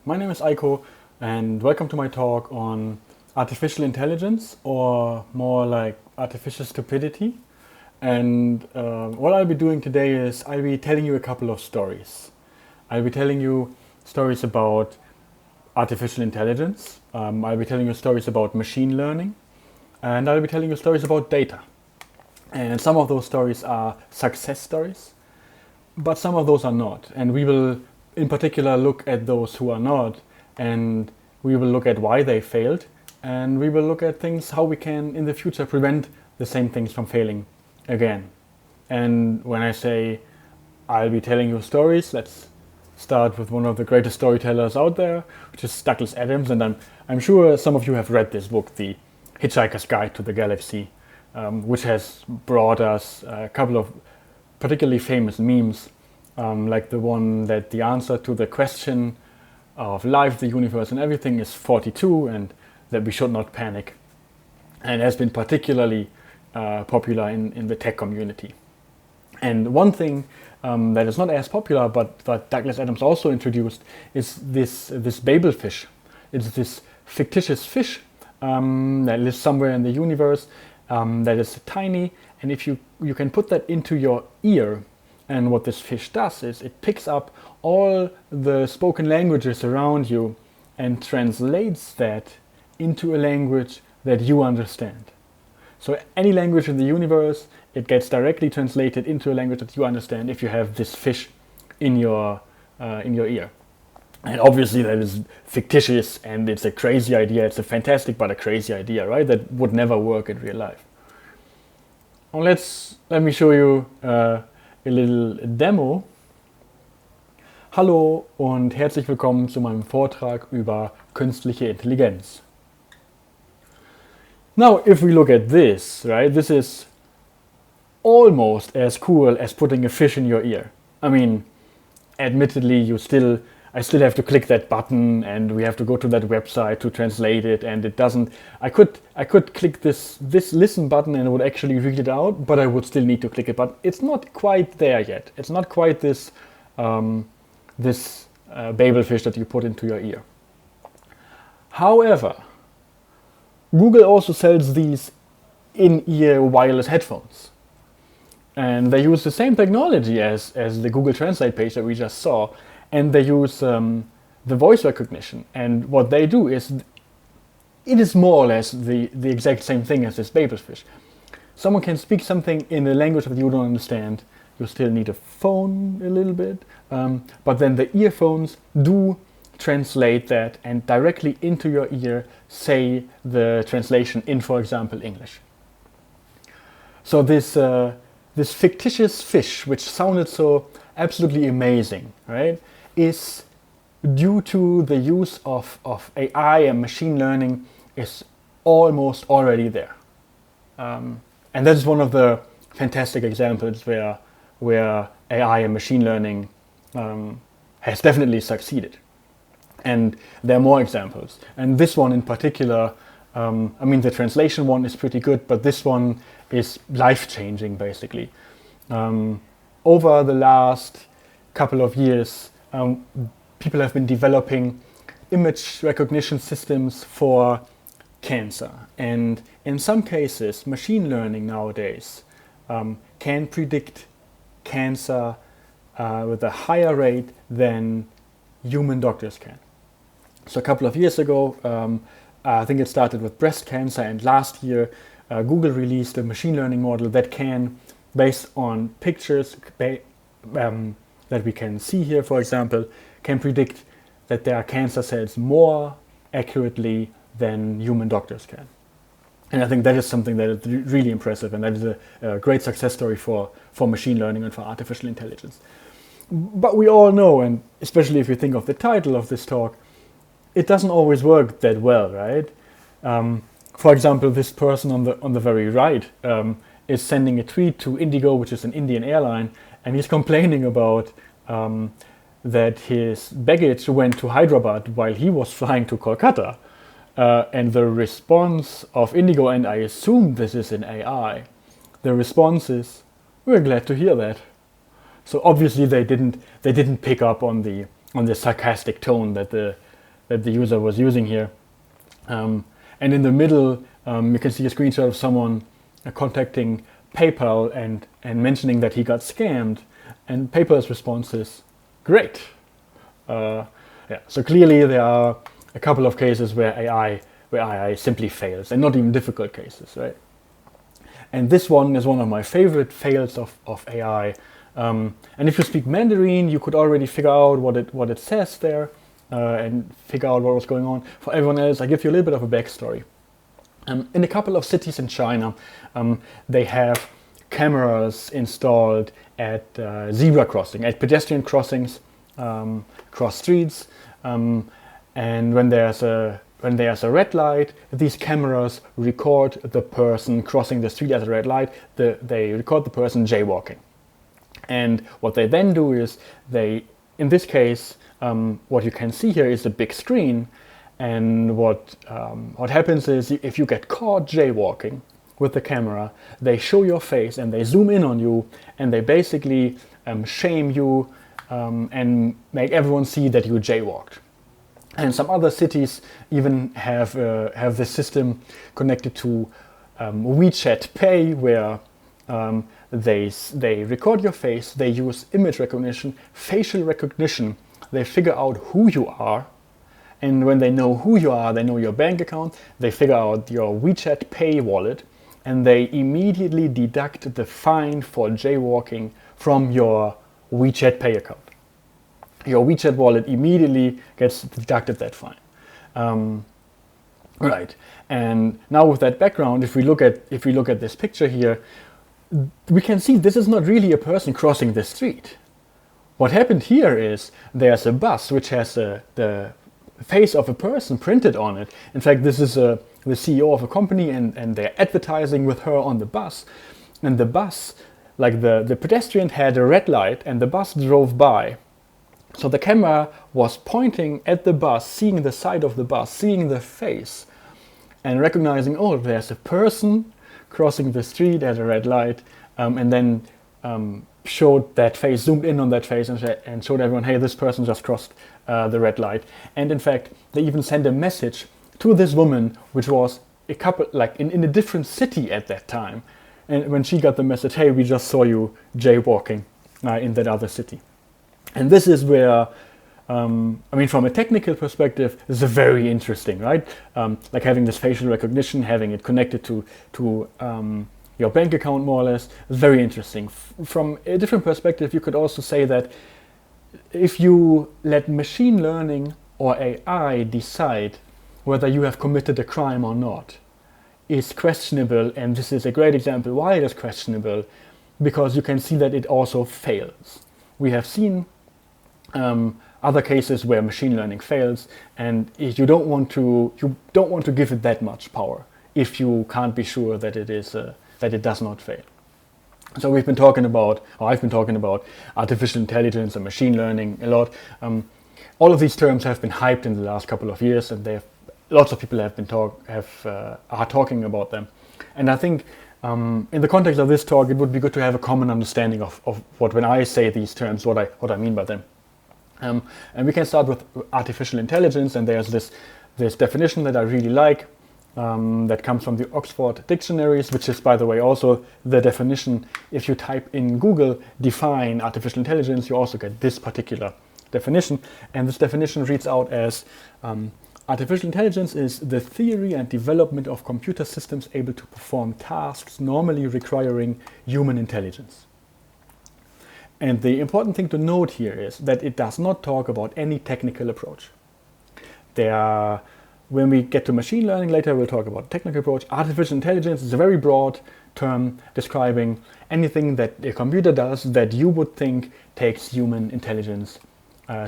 My name is Aiko, and welcome to my talk on artificial intelligence, or more like artificial stupidity. And what I'll be doing today is I'll be telling you a couple of stories. I'll be telling you stories about artificial intelligence. I'll be telling you stories about machine learning, and I'll be telling you stories about data. And some of those stories are success stories, but some of those are not. And we will in particular look at those who are not, and we will look at why they failed, and we will look at things how we can in the future prevent the same things from failing again. And when I say I'll be telling you stories, let's start with one of the greatest storytellers out there, which is Douglas Adams. And I'm sure some of you have read this book, The Hitchhiker's Guide to the Galaxy, which has brought us a couple of particularly famous memes, like the one that the answer to the question of life, the universe and everything is 42, and that we should not panic. And it has been particularly popular in the tech community. And one thing that is not as popular, but that Douglas Adams also introduced, is this Babel fish. It's this fictitious fish that lives somewhere in the universe, that is tiny, and if you can put that into your ear, and what this fish does is it picks up all the spoken languages around you and translates that into a language that you understand. So any language in the universe, it gets directly translated into a language that you understand if you have this fish in your ear. And obviously that is fictitious, and it's a crazy idea. It's a fantastic but a crazy idea, right? That would never work in real life. Now let me show you a little demo. Hallo und herzlich willkommen zu meinem Vortrag über künstliche Intelligenz. Now, if we look at this, right, this is almost as cool as putting a fish in your ear. I mean, admittedly, I still have to click that button, and we have to go to that website to translate it, and it doesn't. I could click this listen button and it would actually read it out, but I would still need to click it. But it's not quite there yet. It's not quite this Babel fish that you put into your ear. However, Google also sells these in-ear wireless headphones, and they use the same technology as the Google Translate page that we just saw. And they use the voice recognition, and what they do is, it is more or less the exact same thing as this Babel fish. Someone can speak something in a language that you don't understand. You still need a phone a little bit, but then the earphones do translate that and directly into your ear say the translation in, for example, English. So this fictitious fish, which sounded so absolutely amazing, right, is due to the use of AI and machine learning is almost already there. And that is one of the fantastic examples where AI and machine learning has definitely succeeded. And there are more examples. And this one in particular, I mean, the translation one is pretty good, but this one is life-changing, basically. Over the last couple of years, people have been developing image recognition systems for cancer. And in some cases, machine learning nowadays can predict cancer with a higher rate than human doctors can. So a couple of years ago, I think it started with breast cancer, and last year Google released a machine learning model that can, based on pictures that we can see here, for example, can predict that there are cancer cells more accurately than human doctors can. And I think that is something that is really impressive, and that is a great success story for machine learning and for artificial intelligence. But we all know, and especially if you think of the title of this talk, it doesn't always work that well, right? For example, this person on the very right is sending a tweet to Indigo, which is an Indian airline, and he's complaining about that his baggage went to Hyderabad while he was flying to Kolkata. And the response of Indigo, and I assume this is an AI, the response is, "We're glad to hear that." So obviously they didn't pick up on the sarcastic tone that the that the user was using here. And in the middle, you can see a screenshot of someone contacting PayPal and mentioning that he got scammed, and PayPal's response is, great. So clearly there are a couple of cases where AI simply fails, and not even difficult cases, right? And this one is one of my favorite fails of AI. And if you speak Mandarin, you could already figure out what it says there and figure out what was going on. For everyone else, I give you a little bit of a backstory. In a couple of cities in China, they have cameras installed at zebra crossing, at pedestrian crossings, cross streets, and when there's a red light, these cameras record the person crossing the street at a red light. They record the person jaywalking, and what they then do is in this case, what you can see here is a big screen, and what happens is if you get caught jaywalking with the camera, they show your face and they zoom in on you, and they basically shame you and make everyone see that you jaywalked. And some other cities even have this system connected to WeChat Pay, where they record your face, they use image recognition, facial recognition, they figure out who you are, and when they know who you are, they know your bank account, they figure out your WeChat Pay wallet, and they immediately deduct the fine for jaywalking from your WeChat Pay account. Your WeChat wallet immediately gets deducted that fine. Right, and now with that background, if we look at this picture here, we can see this is not really a person crossing the street. What happened here is there's a bus which has the face of a person printed on it. In fact, this is the CEO of a company, and they're advertising with her on the bus. And the bus, like the pedestrian had a red light and the bus drove by. So the camera was pointing at the bus, seeing the side of the bus, seeing the face, and recognizing, oh, there's a person crossing the street at a red light, and then showed that face, zoomed in on that face, and showed everyone, hey, this person just crossed the red light. And in fact, they even sent a message to this woman, which was a couple, like in a different city at that time. And when she got the message, hey, we just saw you jaywalking in that other city. And this is where, I mean, from a technical perspective, this is very interesting, right? Like having this facial recognition, having it connected to your bank account, more or less, is very interesting. From a different perspective, you could also say that if you let machine learning or AI decide whether you have committed a crime or not, is questionable, and this is a great example why it is questionable, because you can see that it also fails. We have seen other cases where machine learning fails, and you don't want to give it that much power if you can't be sure that it does not fail. So I've been talking about artificial intelligence and machine learning a lot. All of these terms have been hyped in the last couple of years, and lots of people are talking about them. And I think in the context of this talk, it would be good to have a common understanding of what, when I say these terms, what I mean by them. And we can start with artificial intelligence, and there's this definition that I really like, that comes from the Oxford dictionaries, which is, by the way, also the definition. If you type in Google, define artificial intelligence, you also get this particular definition. And this definition reads out as, artificial intelligence is the theory and development of computer systems able to perform tasks normally requiring human intelligence. And the important thing to note here is that it does not talk about any technical approach. When we get to machine learning later, we'll talk about technical approach. Artificial intelligence is a very broad term describing anything that a computer does that you would think takes human intelligence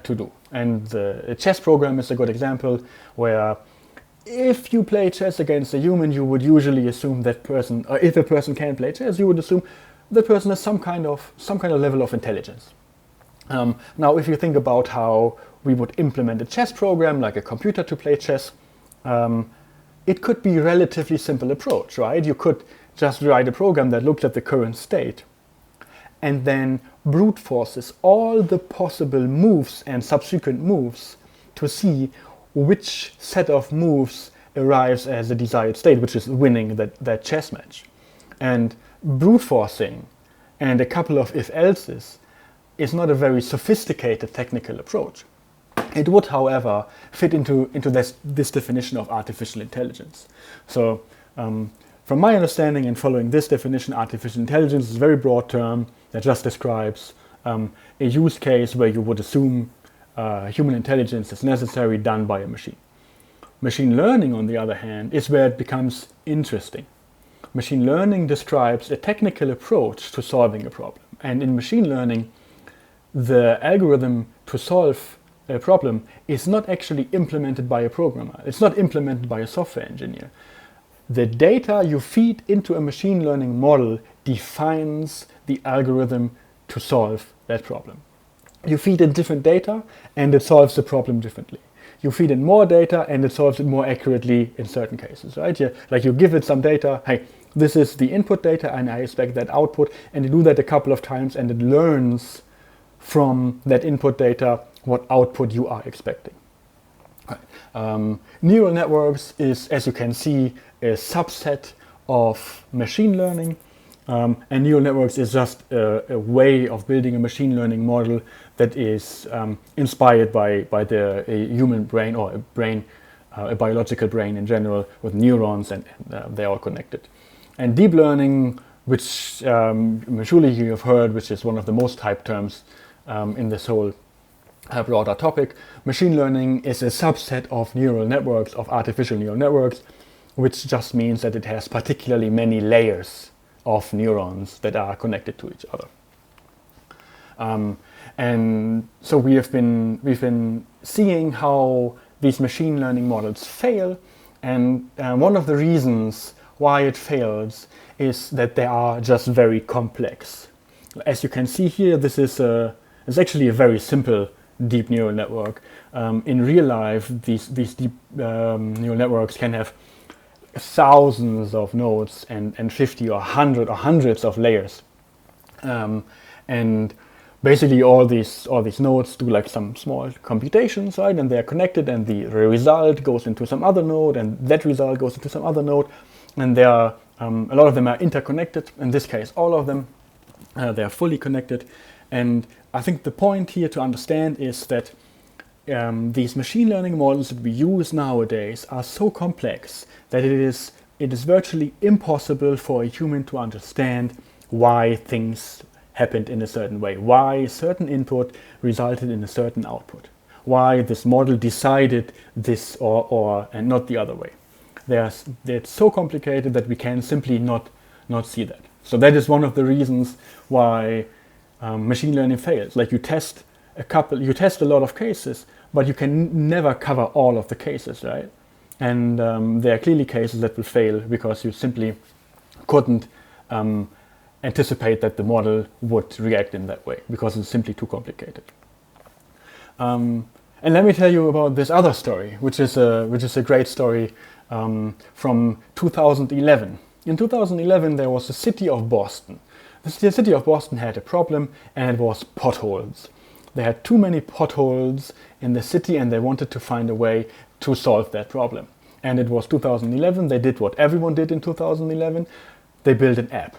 to do. And a chess program is a good example, where if you play chess against a human, you would usually assume that person, or if a person can play chess, you would assume the person has some kind of level of intelligence. Now, if you think about how we would implement a chess program, like a computer to play chess, it could be a relatively simple approach, right? You could just write a program that looks at the current state and then brute forces all the possible moves and subsequent moves to see which set of moves arrives as the desired state, which is winning that chess match. And brute forcing and a couple of if-elses is not a very sophisticated technical approach. It would, however, fit into this definition of artificial intelligence. So, from my understanding and following this definition, artificial intelligence is a very broad term that just describes a use case where you would assume human intelligence is necessary done by a machine. Machine learning, on the other hand, is where it becomes interesting. Machine learning describes a technical approach to solving a problem. And in machine learning, the algorithm to solve a problem is not actually implemented by a programmer. It's not implemented by a software engineer. The data you feed into a machine learning model defines the algorithm to solve that problem. You feed in different data and it solves the problem differently. You feed in more data and it solves it more accurately in certain cases, right? Like you give it some data, hey, this is the input data and I expect that output, and you do that a couple of times and it learns from that input data what output you are expecting. Right. Neural networks is, as you can see, a subset of machine learning, and neural networks is just a way of building a machine learning model that is inspired by the human brain, or a biological brain in general, with neurons, and they're all connected. And deep learning, which surely you have heard, which is one of the most hyped terms in this whole broader topic. Machine learning is a subset of neural networks, of artificial neural networks, which just means that it has particularly many layers of neurons that are connected to each other. And so we've been seeing how these machine learning models fail, and one of the reasons why it fails is that they are just very complex. As you can see here, this is it's actually a very simple deep neural network. In real life, these deep neural networks can have thousands of nodes and 50 or 100 or hundreds of layers. And basically all these nodes do like some small computations, right? And they're connected, and the result goes into some other node, and that result goes into some other node. And they are, a lot of them are interconnected. In this case, all of them, they are fully connected. And I think the point here to understand is that these machine learning models that we use nowadays are so complex that it is virtually impossible for a human to understand why things happened in a certain way, why certain input resulted in a certain output, why this model decided this or and not the other way. They're so complicated that we can simply not see that. So that is one of the reasons why machine learning fails. Like you test a lot of cases, but you can never cover all of the cases, right? And there are clearly cases that will fail because you simply couldn't anticipate that the model would react in that way because it's simply too complicated. And let me tell you about this other story, which is a great story from 2011. In 2011, there was the city of Boston. The city of Boston had a problem, and it was potholes. They had too many potholes in the city, and they wanted to find a way to solve that problem. And it was 2011. They did what everyone did in 2011. They built an app.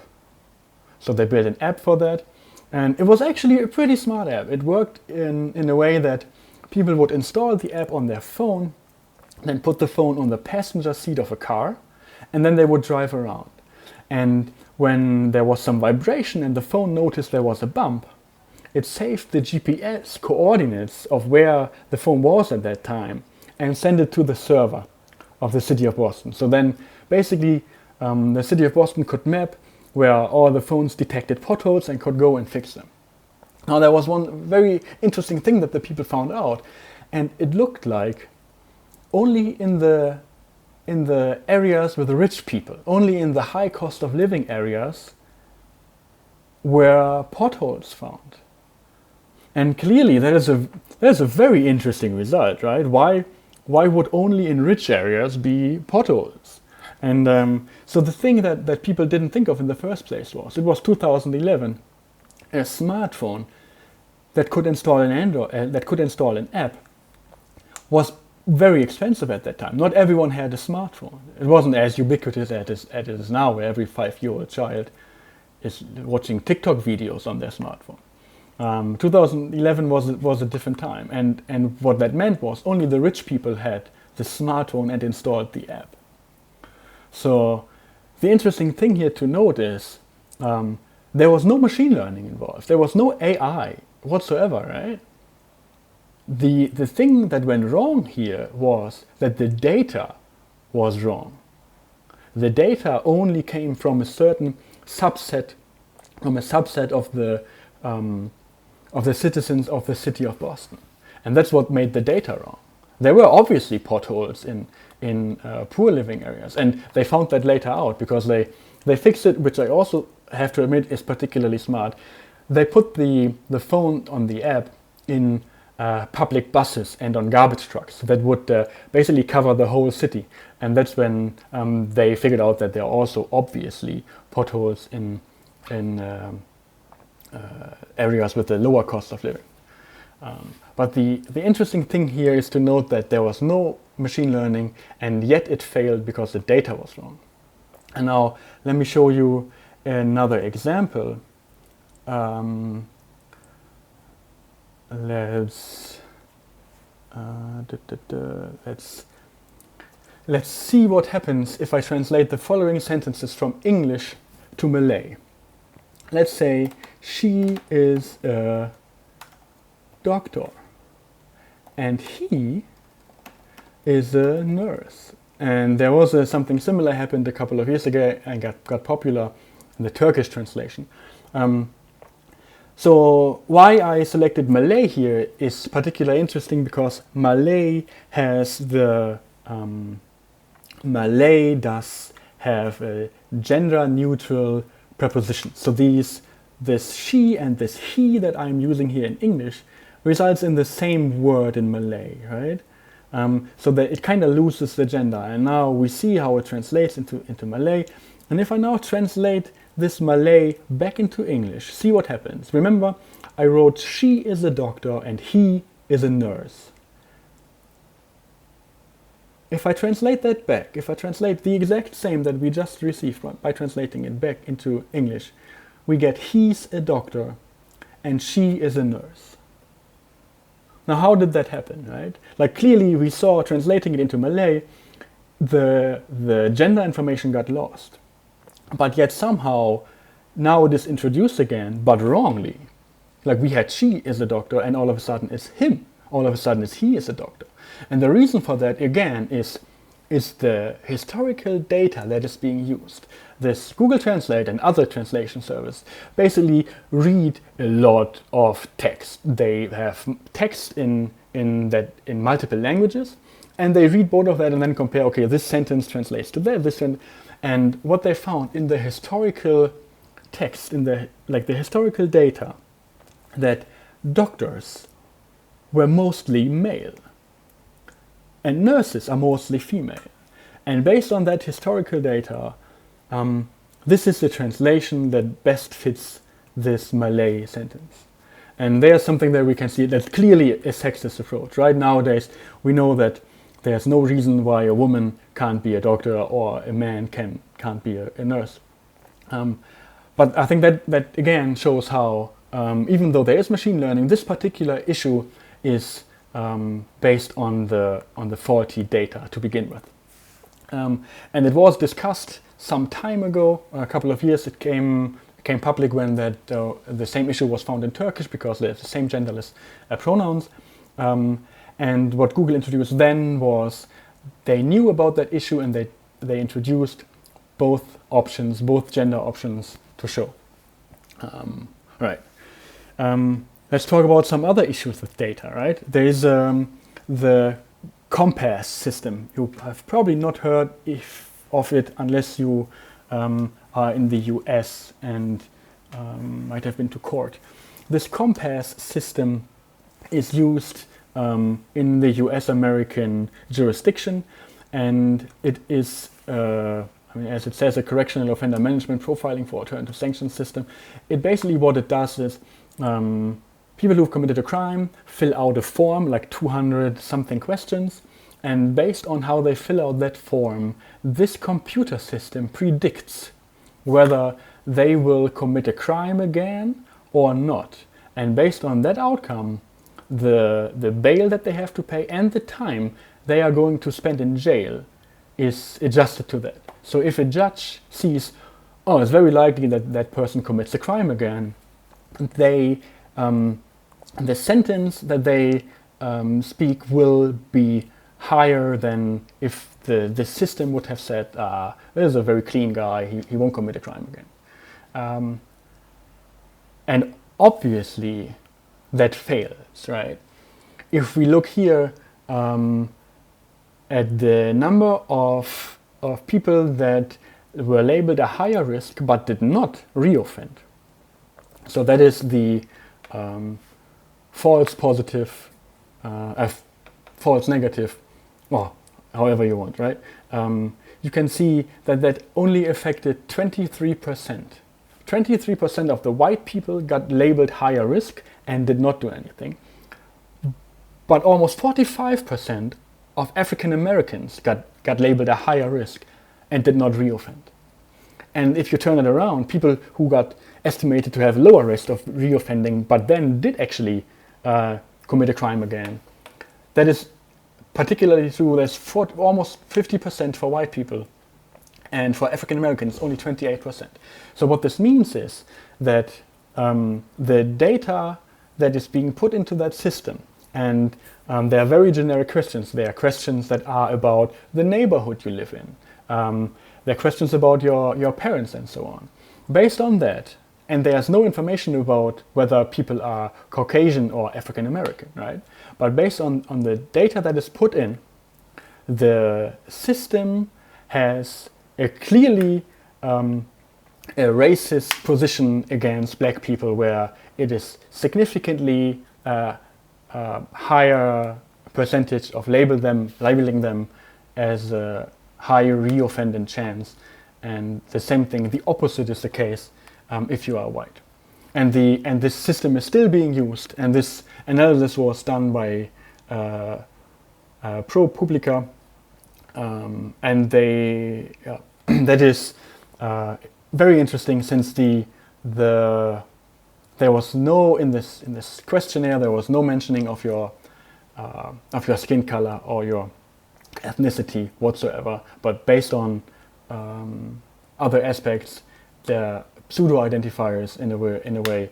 So they built an app for that, and it was actually a pretty smart app. It worked in a way that people would install the app on their phone, then put the phone on the passenger seat of a car, and then they would drive around. And when there was some vibration and the phone noticed there was a bump, it saved the GPS coordinates of where the phone was at that time and sent it to the server of the city of Boston. So then basically the city of Boston could map where all the phones detected potholes and could go and fix them. Now there was one very interesting thing that the people found out, and it looked like only in the areas with the rich people, only in the high cost of living areas were potholes found. And clearly that is a very interesting result, right? Why would only in rich areas be potholes? And so the thing that people didn't think of in the first place was, it was 2011, a smartphone that could install an app was very expensive at that time. Not everyone had a smartphone. It wasn't as ubiquitous as it is now, where every 5-year-old child is watching TikTok videos on their smartphone. 2011 was a different time, and what that meant was only the rich people had the smartphone and installed the app. So the interesting thing here to note is there was no machine learning involved. There was no AI whatsoever, right? The thing that went wrong here was that the data was wrong. The data only came from a certain subset, of the citizens of the city of Boston, and that's what made the data wrong. There were obviously potholes in poor living areas, and they found that later out because they fixed it, which I also have to admit is particularly smart. They put the phone on the app in public buses and on garbage trucks that would basically cover the whole city, and that's when they figured out that there are also obviously potholes in areas with a lower cost of living. But the interesting thing here is to note that there was no machine learning, and yet it failed because the data was wrong. And now let me show you another example. Let's see what happens if I translate the following sentences from English to Malay. Let's say she is a doctor and he is a nurse. And there was something similar happened a couple of years ago and got popular in the Turkish translation. So why I selected Malay here is particularly interesting because Malay has Malay does have a gender neutral preposition. So this she and this he that I'm using here in English results in the same word in Malay, right? So that it kind of loses the gender. And now we see how it translates into Malay. And if I now translate this Malay back into English, see what happens. Remember, I wrote she is a doctor and he is a nurse. If I translate that back, if I translate the exact same that we just received by translating it back into English, we get he's a doctor and she is a nurse. Now how did that happen, right? Like clearly we saw translating it into Malay, the gender information got lost. But yet somehow now it is introduced again, but wrongly. Like we had she is a doctor and all of a sudden it's him. All of a sudden it's he is a doctor. And the reason for that again is the historical data that is being used. This Google Translate and other translation service basically read a lot of text. They have text in multiple languages, and they read both of that and then compare, okay, this sentence translates to that, and what they found in the historical text, in the historical data, that doctors were mostly male and nurses are mostly female. And based on that historical data, this is the translation that best fits this Malay sentence. And there's something that we can see that's clearly a sexist approach. Right nowadays, we know that there's no reason why a woman can't be a doctor or a man can't be a nurse. But I think that again shows how, even though there is machine learning, this particular issue is based on the faulty data to begin with. And it was discussed some time ago, a couple of years. It became public when the same issue was found in Turkish because there's the same genderless pronouns. And what Google introduced then was they knew about that issue and they introduced both options, both gender options to show. Right. Let's talk about some other issues with data, right? There is the compass system. You have probably not heard of it unless you are in the US and might have been to court. This compass system is used in the US American jurisdiction, and it is, as it says, a correctional offender management profiling for alternative sanctions system. It basically, what it does is people who've committed a crime fill out a form, like 200 something questions, And based on how they fill out that form, this computer system predicts whether they will commit a crime again or not. And based on that outcome, the bail that they have to pay and the time they are going to spend in jail is adjusted to that. So if a judge sees, oh, it's very likely that that person commits a crime again, they the sentence that they speak will be higher than if the system would have said, this is a very clean guy, he won't commit a crime again. And obviously that fails, right? If we look here at the number of people that were labeled a higher risk but did not reoffend. So that is the false positive, false negative, or however you want, right? You can see that only affected 23%. 23% of the white people got labeled higher risk and did not do anything. But almost 45% of African Americans got labeled a higher risk and did not reoffend. And if you turn it around, people who got estimated to have lower risk of reoffending but then did actually commit a crime again, that is particularly true. There's almost 50% for white people, and for African Americans only 28%. So what this means is that the data that is being put into that system, and they are very generic questions. They are questions that are about the neighborhood you live in. There are questions about your parents and so on. Based on that, and there's no information about whether people are Caucasian or African American, right? But based on the data that is put in, the system has a clearly a racist position against black people, where it is significantly higher percentage of labeling them as a high reoffending chance, and the same thing, the opposite is the case if you are white. And this system is still being used, and this analysis was done by ProPublica, and they that is very interesting, since there was no in this questionnaire, there was no mentioning of your skin color or your ethnicity whatsoever, but based on other aspects, the pseudo-identifiers in a way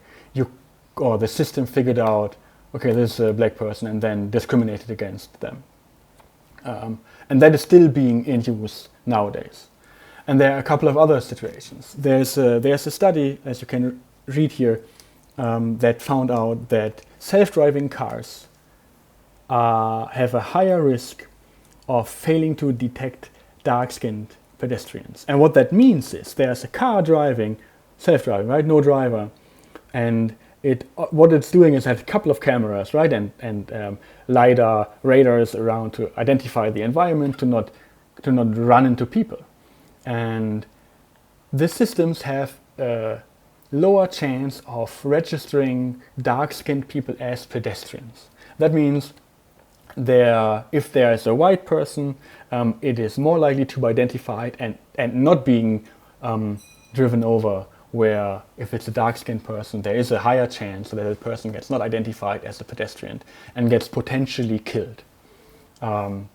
the system figured out, okay, this is a black person, and then discriminated against them, and that is still being in use nowadays. And there are a couple of other situations. There's a study, as you can read here, that found out that self-driving cars have a higher risk of failing to detect dark-skinned pedestrians. And what that means is there's a car driving, self-driving, right? No driver. And what it's doing is have a couple of cameras, right? And LiDAR, radars around to identify the environment, to not run into people. And these systems have a lower chance of registering dark-skinned people as pedestrians. That means if there is a white person, it is more likely to be identified and not being driven over, where if it's a dark-skinned person, there is a higher chance that the person gets not identified as a pedestrian and gets potentially killed. And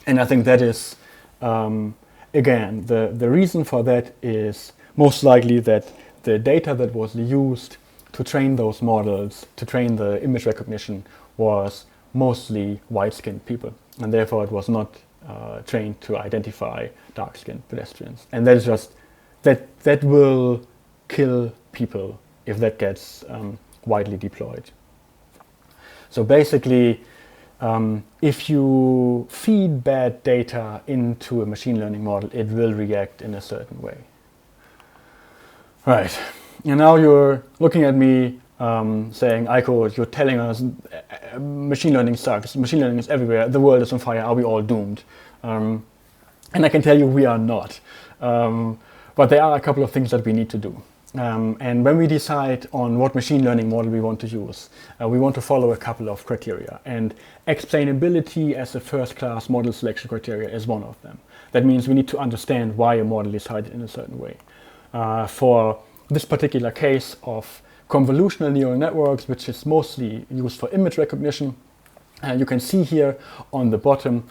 I think that is, again, the reason for that is most likely that the data that was used to train those models, to train the image recognition, was mostly white-skinned people, and therefore it was not trained to identify dark-skinned pedestrians. And that is just that will kill people if that gets widely deployed. So basically, if you feed bad data into a machine learning model, it will react in a certain way. Right, and now you're looking at me saying, Aiko, you're telling us machine learning sucks, machine learning is everywhere, the world is on fire, are we all doomed? And I can tell you we are not. But there are a couple of things that we need to do. And when we decide on what machine learning model we want to use, we want to follow a couple of criteria. And explainability as a first-class model selection criteria is one of them. That means we need to understand why a model is decided in a certain way. For this particular case of convolutional neural networks, which is mostly used for image recognition, you can see here on the bottom,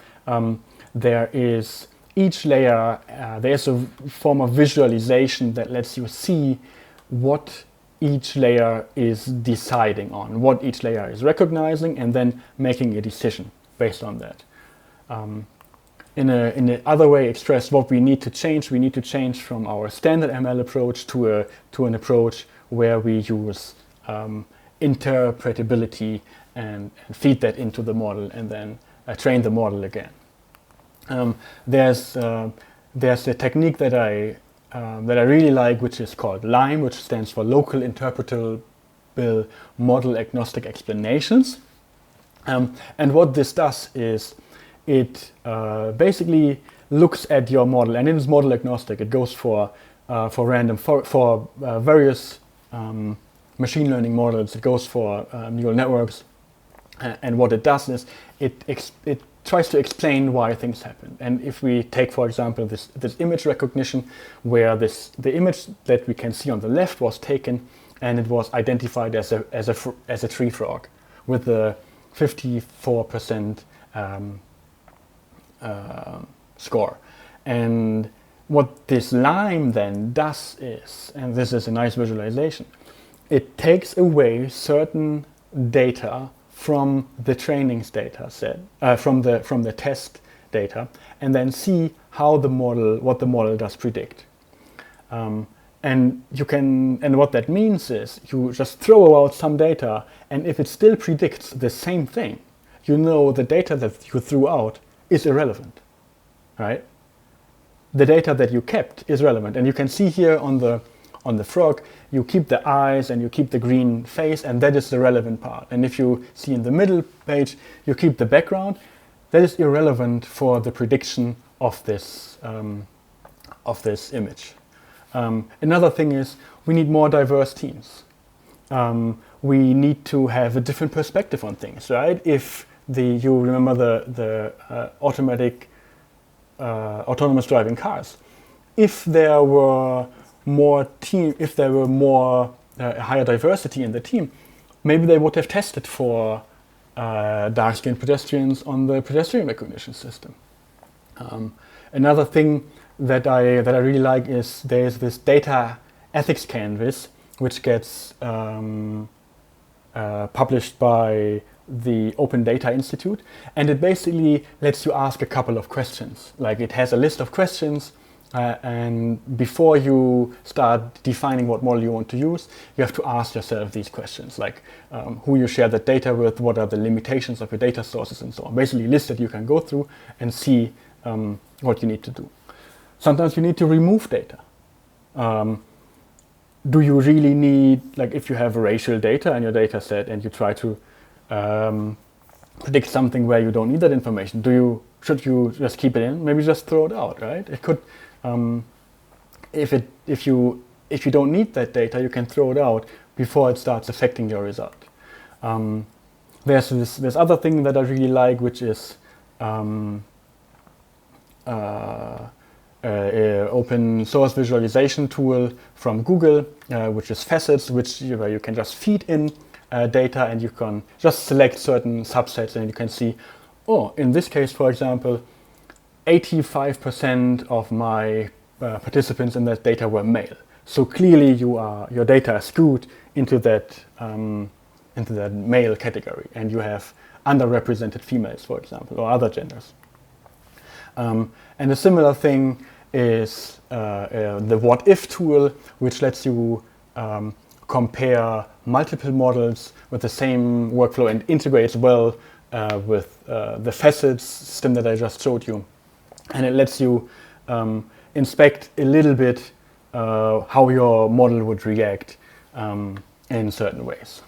there is each layer, there is a form of visualization that lets you see what each layer is deciding on, what each layer is recognizing, and then making a decision based on that. In the other way expressed, what we need to change from our standard ML approach to an approach where we use interpretability and feed that into the model and then train the model again. There's a technique that I really like, which is called LIME, which stands for Local Interpretable Model Agnostic Explanations. And what this does is it basically looks at your model, and it is model agnostic. It goes for various machine learning models. It goes for neural networks, and what it does is it tries to explain why things happen. And if we take, for example, this image recognition, where the image that we can see on the left was taken, and it was identified as a tree frog with a 54% score. And what this LIME then does is, and this is a nice visualization, it takes away certain data from the trainings data set, from the test data, and then see what the model does predict. And what that means is you just throw out some data, and if it still predicts the same thing, you know the data that you threw out is irrelevant, right? The data that you kept is relevant, and you can see here on the frog, you keep the eyes and you keep the green face, and that is the relevant part. And if you see in the middle page, you keep the background, that is irrelevant for the prediction of this image. Another thing is we need more diverse teams. We need to have a different perspective on things, right? If you remember the autonomous driving cars, if there were more higher diversity in the team, maybe they would have tested for dark-skinned pedestrians on the pedestrian recognition system. Another thing that I really like is there's this data ethics canvas, which gets published by the Open Data Institute, and it basically lets you ask a couple of questions. Like, it has a list of questions, and before you start defining what model you want to use, you have to ask yourself these questions, like who you share that data with, what are the limitations of your data sources, and so on. Basically a list that you can go through and see what you need to do. Sometimes you need to remove data. Do you really need, like, if you have racial data in your data set and you try to predict something where you don't need that information, should you just keep it in? Maybe just throw it out, right? It could, if you don't need that data, you can throw it out before it starts affecting your result. There's this other thing that I really like, which is open source visualization tool from Google, which is Facets, where you can just feed in data and you can just select certain subsets, and you can see, oh, in this case, for example, 85% of my participants in that data were male. So clearly your data is skewed into that male category, and you have underrepresented females, for example, or other genders. And a similar thing is the what if tool, which lets you compare multiple models with the same workflow and integrates well with the facets system that I just showed you. And it lets you inspect a little bit how your model would react in certain ways.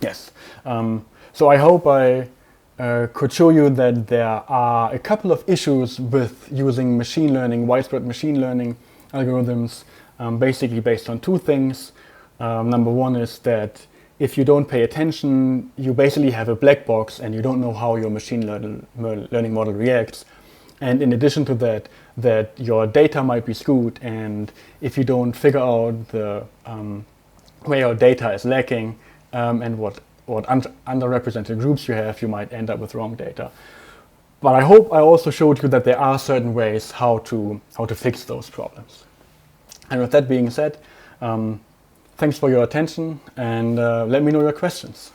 Yes. So I hope I could show you that there are a couple of issues with using machine learning, widespread machine learning algorithms basically based on two things. Number one is that if you don't pay attention, you basically have a black box and you don't know how your machine learning model reacts. And in addition to that, that your data might be skewed, and if you don't figure out the where your data is lacking and what underrepresented groups you have, you might end up with wrong data. But I hope I also showed you that there are certain ways how to fix those problems. And with that being said, thanks for your attention, and let me know your questions.